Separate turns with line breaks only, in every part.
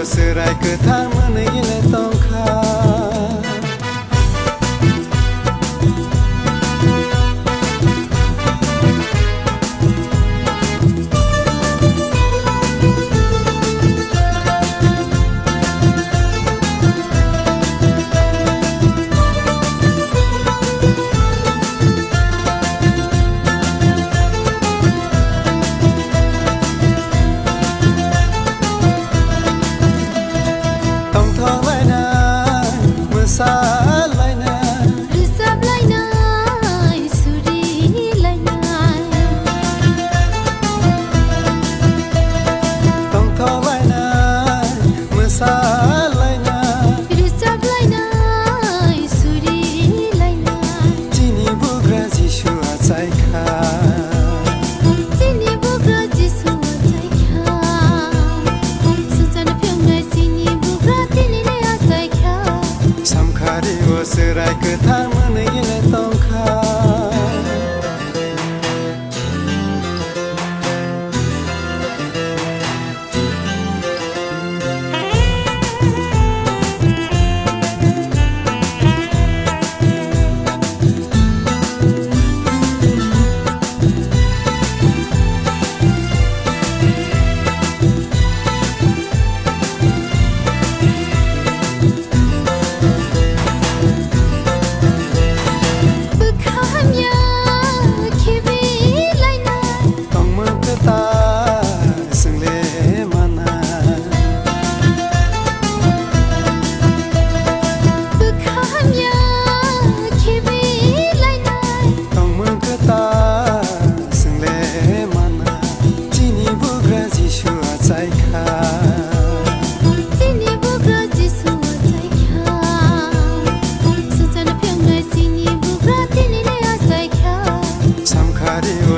serai câta mâneile tonca serai câta mâneile tonca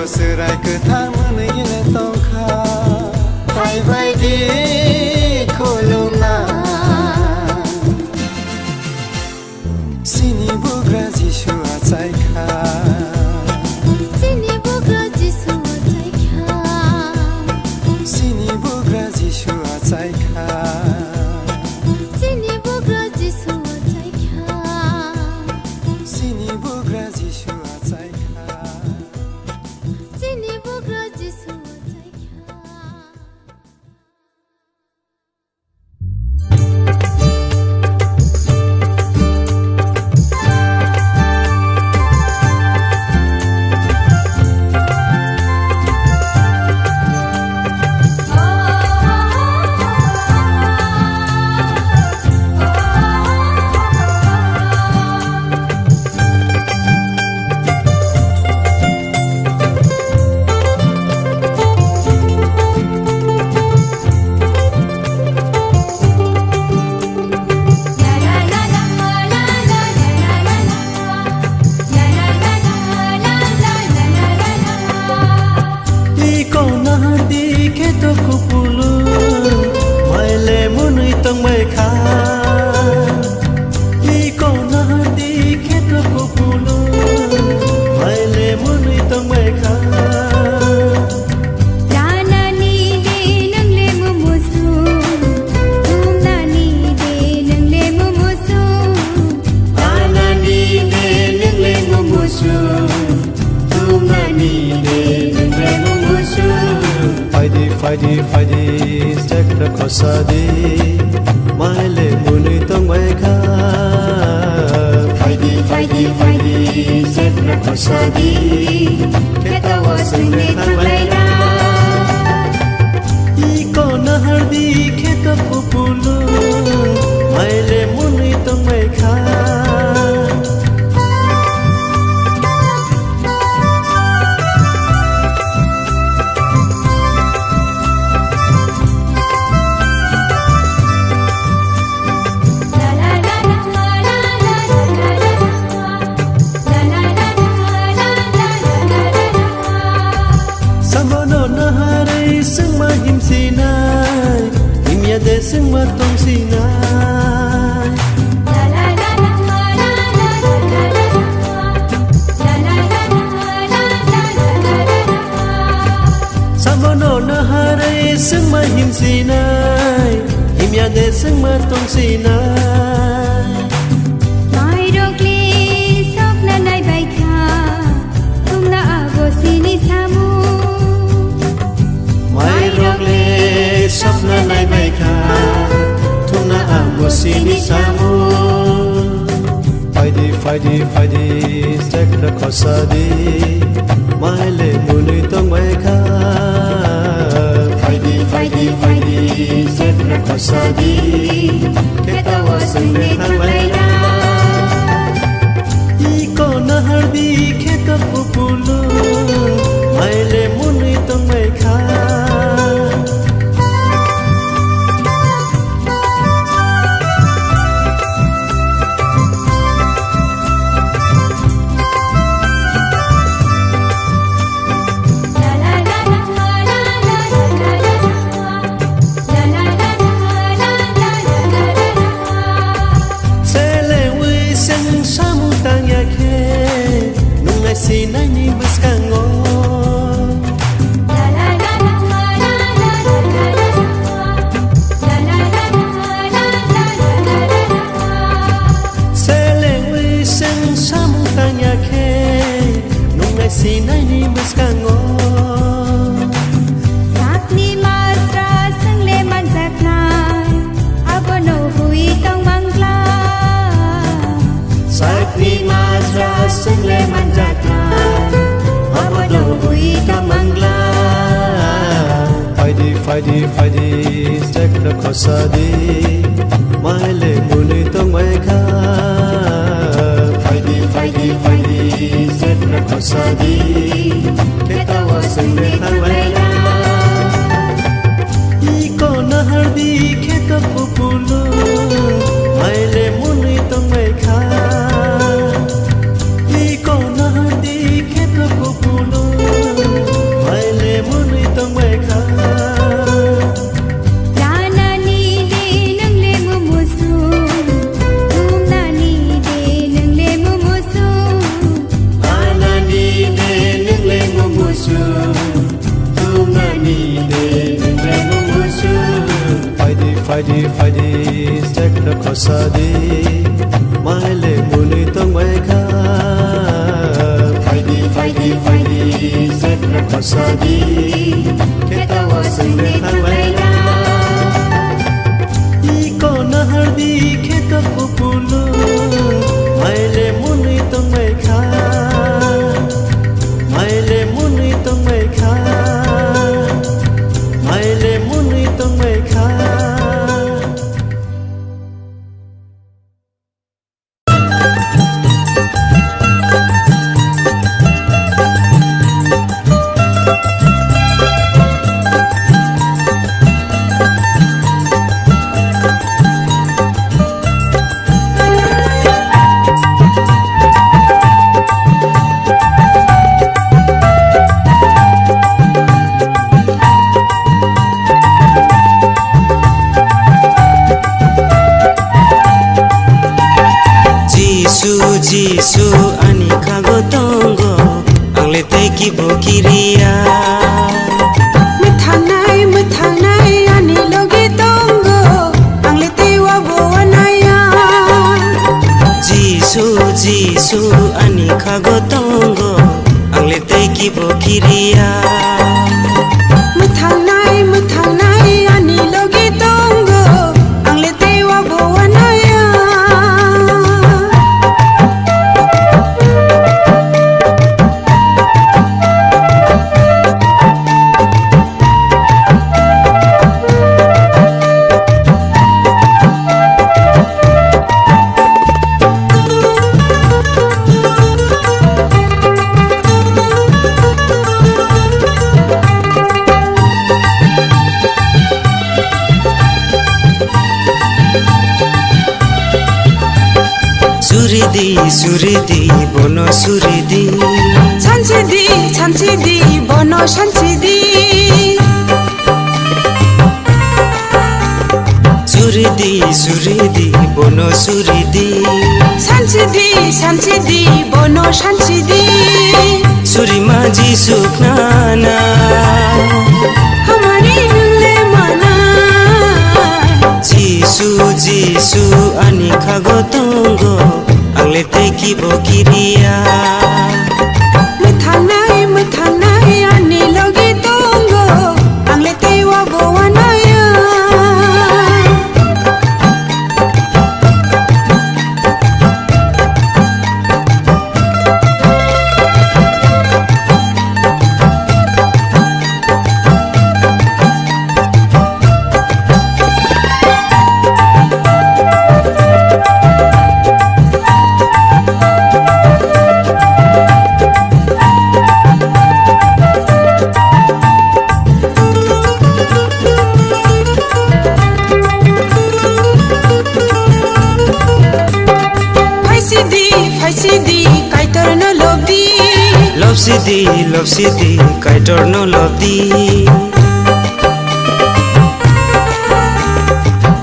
serai câta mâneile tonca hai vai di columna sini bugra jishu atsai kha sini bugra jishu atsai kha sini bugra jishu atsai kha sini bugra jishu atsai kha sini bugra jishu atsai kha Sini bugra jisu atsai kha
Faidi sekra kosadi maile muni tong mai kha Faidi sekra kosadi keta wasine thalaina iko nahardi kheta pupulu maile muni tong mai kha
sing matong sinay Samono na haray sing mahim sinay
mia de sing ma tong si na
mai rokli sopna nai baikha tumna abo sini samu
mai rokli sopna nai baikha tumna abo sini samu Fighty, take the kosadi mai le muni tong baikha Fighty, take the kosadi kita wasang de thang baina Iko na hardi kheta pupulu mai le muni tong baikha si nai ni buskango Sele wi sen sam tanya ke nung nai si nai ni buskango
Sakni masra sangle manjatna abono hui tong mangla
Sakni masra sangle manjatna Fighty, take the kosadi mai le muni tong baikha Fighty, take the kosadi kita wasang de thang baina Iko na hardi kheta pupulu mai le muni tong baikha Iko na hardi kheta pupulu mai le muni tong baikha Fighty, take the kosadi mai le muni tong baikha Fighty, take the kosadi kita wasang de thang baina Iko na hardi kheta pupulu mai le muni tong baikha mai le muni tong baikha mai le muni tong baikha Jisu ani kago tongo angle te ki bokiria
Muthanai ani logi tongo angle te wa bowanaya
Jisu ani kago tongo angle te ki bokiria
Muthanai ani logi tongo angle te wa bowanaya
Suridi bono suridi
Chanchidi bono chanchidi
Suridi bono suridi
Chanchidi bono chanchidi
Suri maji suknana
हमारी नूले मना
जी bokiriya
Muthang nai ani logi tongo angle tewa bowanaya
Love city kaitor no love di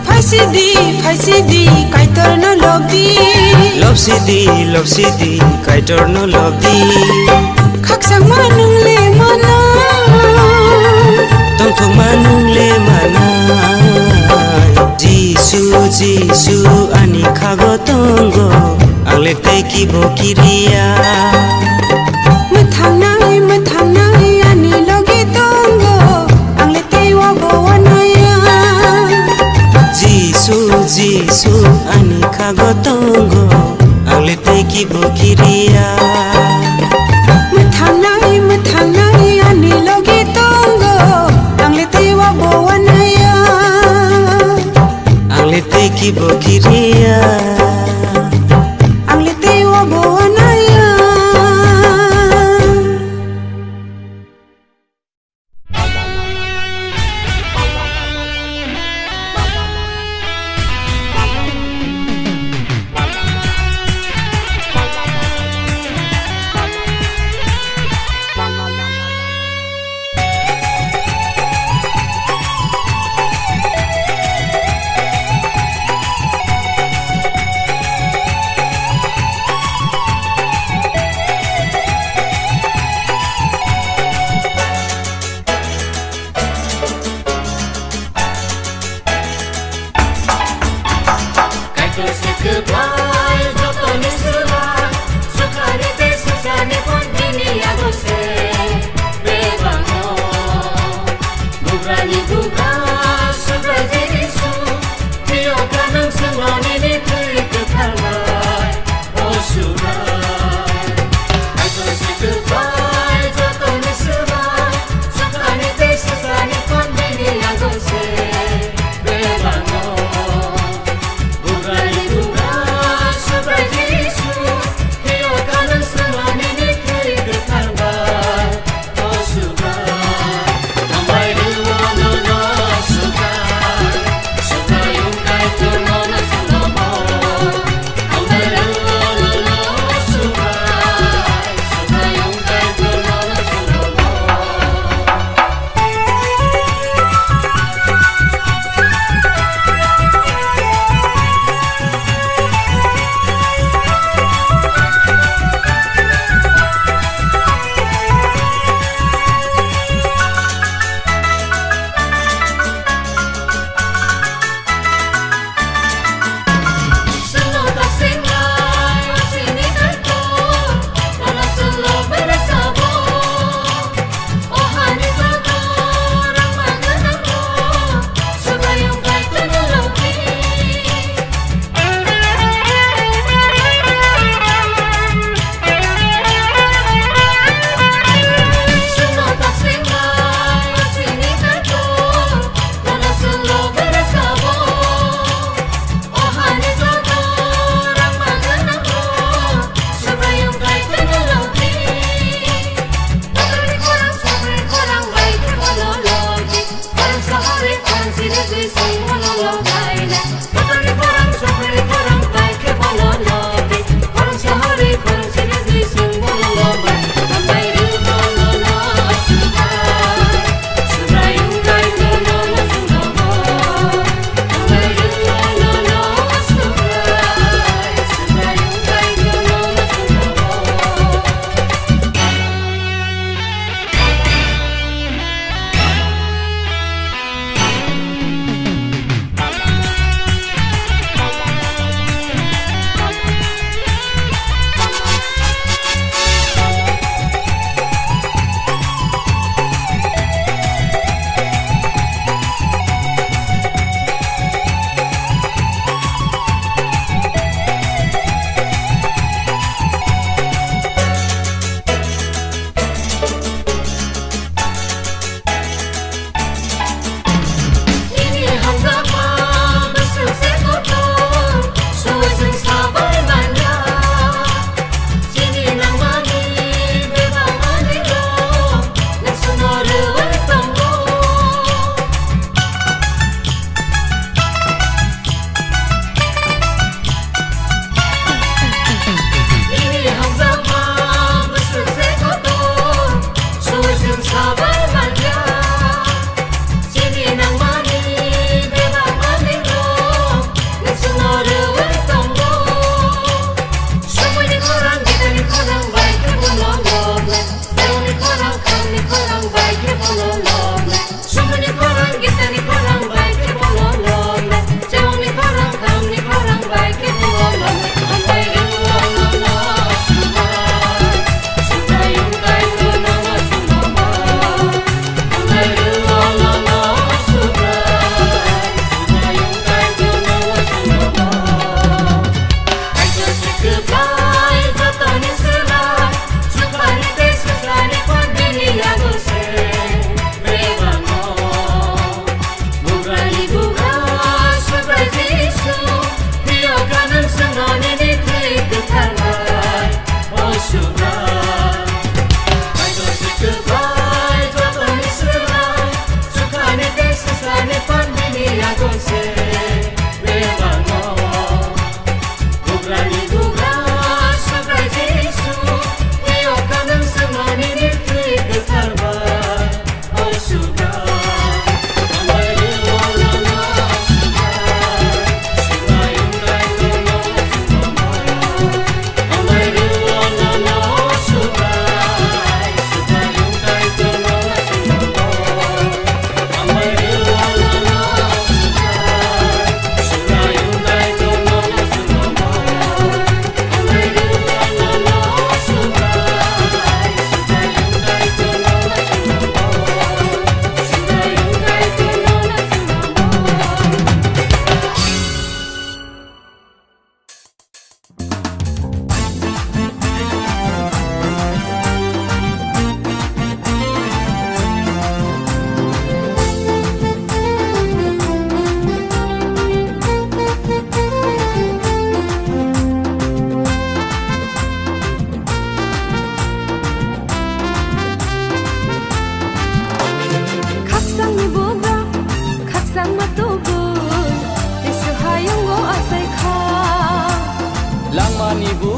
Phai city kaitor no love di
Love city kaitor no love di
Khaksang manung le mana
Tongthong manung le mana Jisu ani khago tongo angle tei ki bokiriya
Muthang nai ani logi tongo angle tewa bowanaya
Jisu ani khago tongo angle tei ki bokiriya
Muthang nai ani logi tongo angle tewa bowanaya
angle tei ki bokiriya
angle tewa bowanaya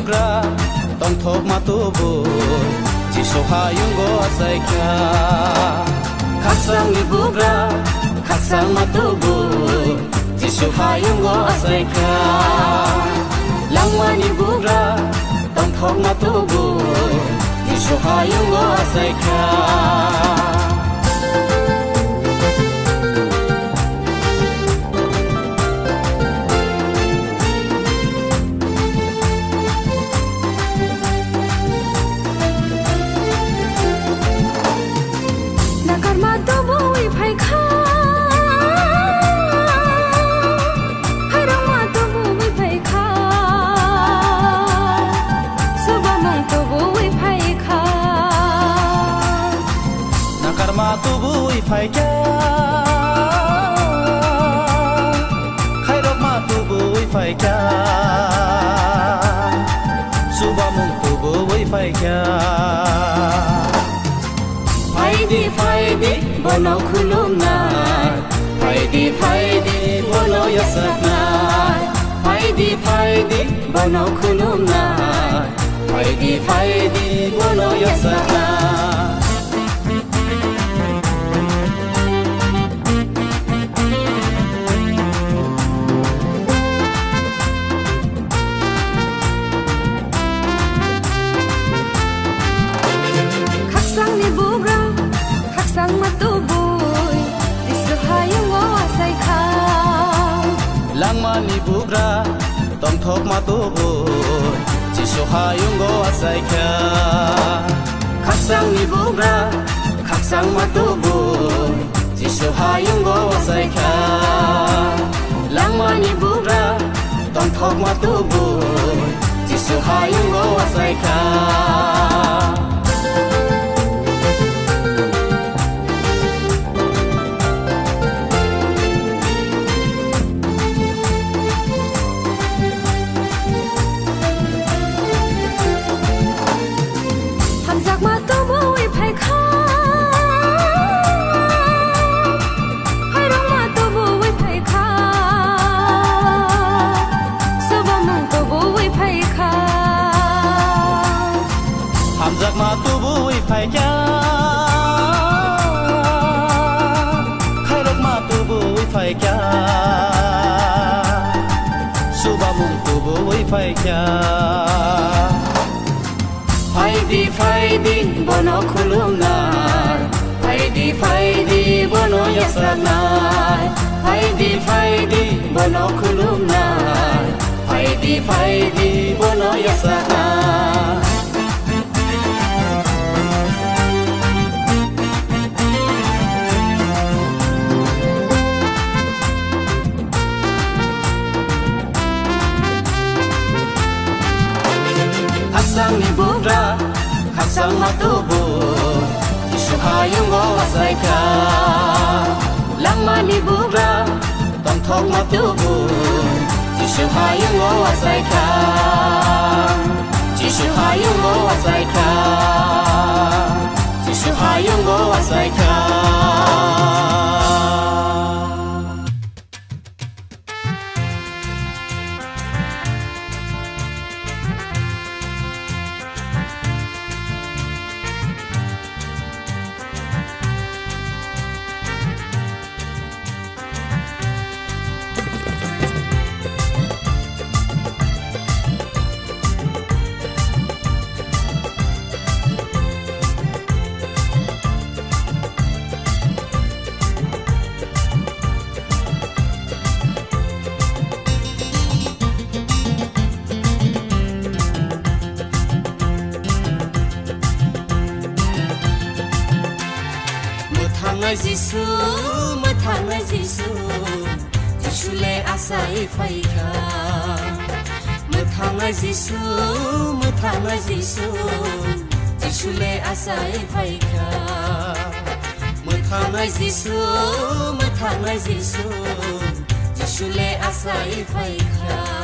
bugra tong thok ma tu bu chi so ha yung go asai kya khaksang ni bugra khaksang ma tu bu chi so ha yung go asai kya langwa ni bugra tong thok ma tu bu chi so ha yung go asai kya phai kya khai rok ma tu bui phai kya suba mung tu bui phai kya phai di bono khulum na phai di bono yasak na phai di bono khulum na phai di bono yasak na langmani bugra tong thok ma tu bu chi so ha yung go asai kya khaksang ni bugra khaksang ma tu bu chi so ha yung go asai kya langmani bugra tong thok ma tu bu chi so ha yung go asai kya ma tu bui phai kya khai rok ma tu bui phai kya suba mung tu bui phai kya phai di bono khulum na phai di bono yasak na phai di bono khulum na phai di bono yasak na khaksang ni bugra khaksang ma tu bu chi so ha yung go asai kya langma ni bugra tong thok ma tu bu chi so ha yung go asai kya chi so ha yung go asai kya chi so ha yung go asai kya Jisu mathanga Jisu Jisu le asai faika mathanga Jisu Jisu le asai faika mathanga Jisu Jisu le asai faika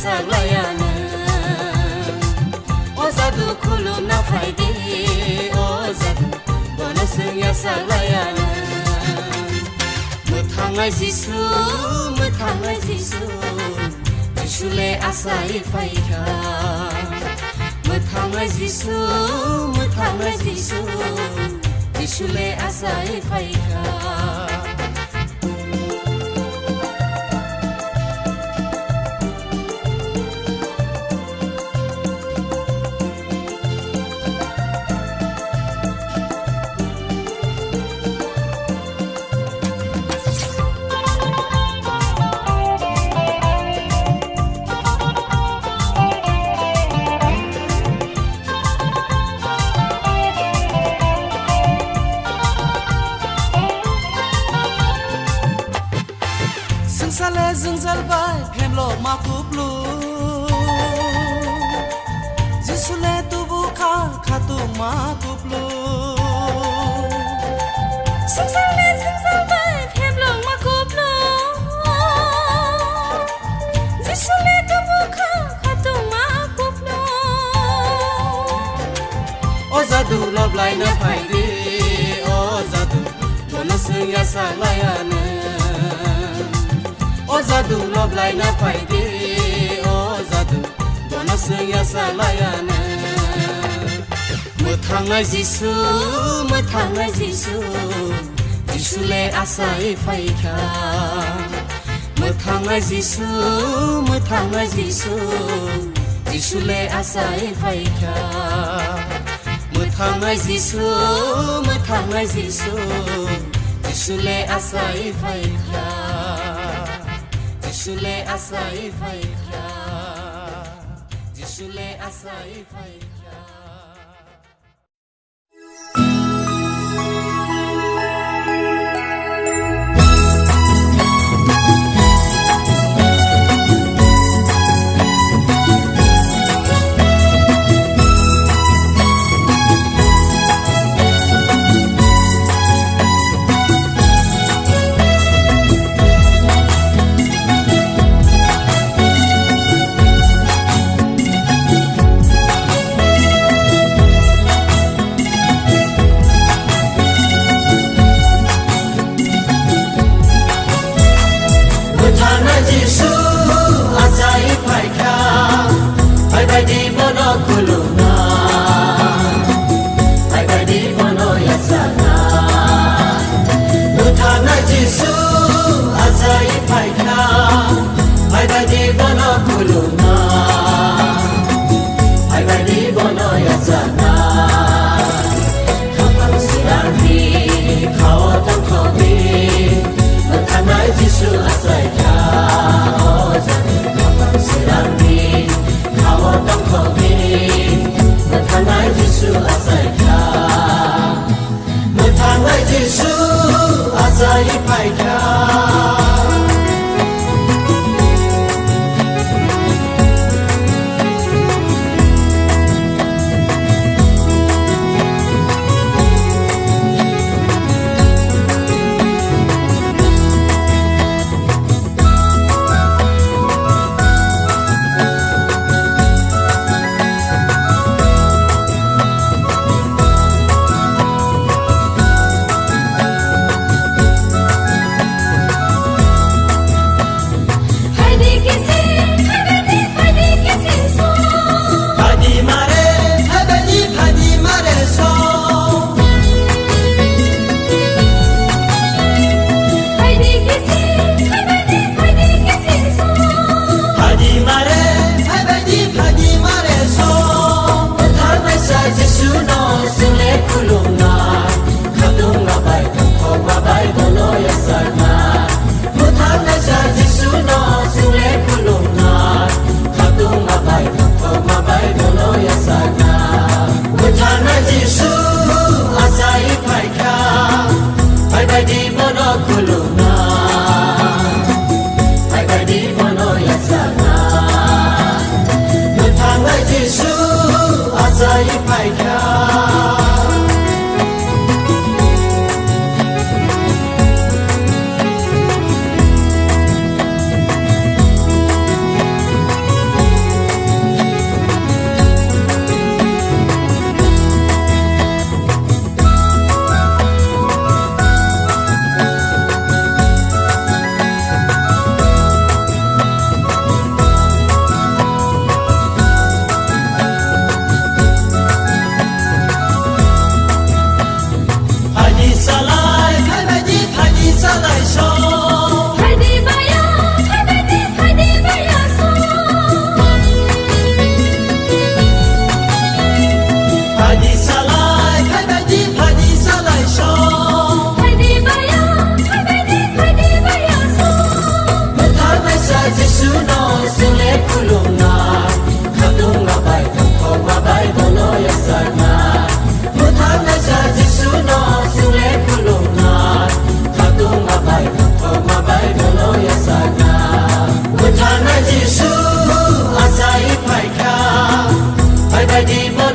saklayana Ozadu kulumna faydi Ozadu bonosung ya saklayana Muthangai Jisu Jisule asai faika Muthangai Jisu Jisule asai faika
Zalbai phemlo makuplu Jisule tubu kha khatu makuplu Zalbai phemlo makuplu Jisule tubu kha khatu makuplu
Ozadu loblai na phaidi Ozadu bonosung ya saklayana Ozadu loblai na phaidi Ozadu bonosung ya saklayana Muthangai Jisu Jisule asai faika Muthangai Jisu Jisule asai faika Muthangai Jisu Jisule asai faika Jisule asai faika Jisule asai faika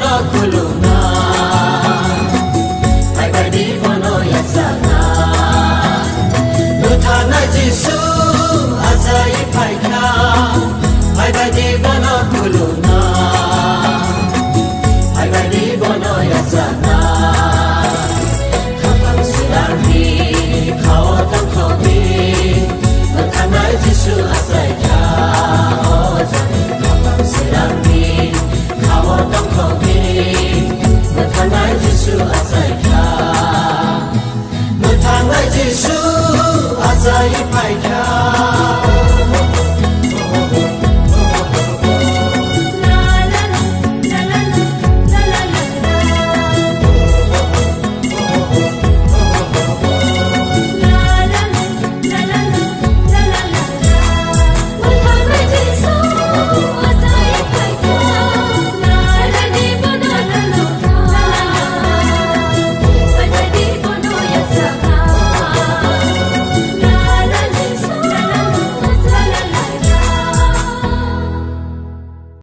no kulu